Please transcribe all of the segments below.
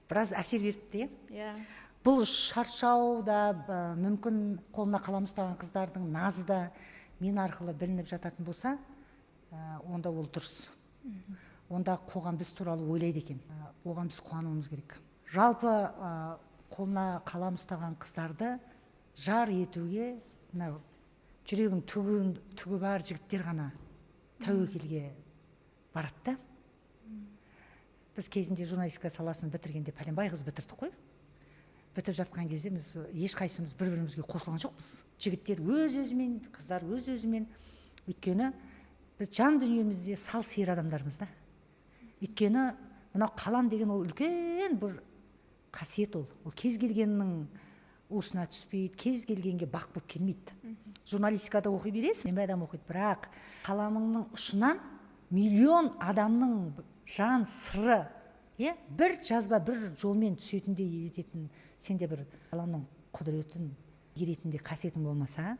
біраз әсер беріпті, Иә. Бұл шаршау да, мүмкін қолына қалам ұстаған қыздардың назы да мен арқылы білініп жататын болса, онда ол дұрыс. Онда қоғам біз туралы ойлайды екен. Оған біз қуануымыз керек. Жалпы қолына қалам ұстаған қыздарды жар етуге жүрегінің түгі бар жігіттер ғана тәуекелге барады. Біз кезінде журналистика саласын бітіргенде пәленбай қыз бітірдік қой. Бітіп жатқан кезде біз ешқайсымыз бір-бірімізге қосылған жоқпыз. Жігіттер өз-өзімен, қыздар өз-өзімен. Өйткені біз жан дүниемізде сал сиыр адамдармыз да. Өйткені мынау қалам деген ол үлкен бір қасиет ол. Ол кез келгеннің уысына түспейді, кез келгенге бақ болып келмейді. Журналистикада оқи бересің, мен адам оқиды, бірақ қаламыңның ұшынан миллион адамның жан сыры, бір жазба бір жолмен түсетіндей ететін, сенде бір қаламның құдіретін еретінде қасиетің болмаса,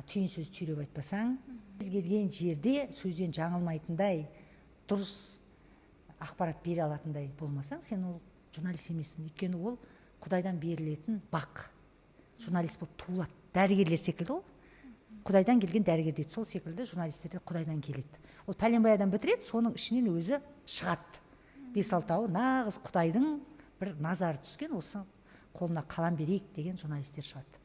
түйін сөз түйреп айтпасаң, кез келген жерде сөзден жаңылмайтындай дұрыс ақпарат бере алатындай болмасаң, сен ол журналист емессің. Өйткені ол Құдайдан берілетін бақ. Журналист болып туылады. Дәрігерлер секілді ғой. Құдайдан келген дәрігер дейді, сол секілді журналистер де Құдайдан келеді. Ол пәленбай адам бітіреді, соның ішінен өзі шығады. 5-6-ауы нағыз Құдайдың бір назары түскен, осы қолына қалам берейік деген журналистер шығады.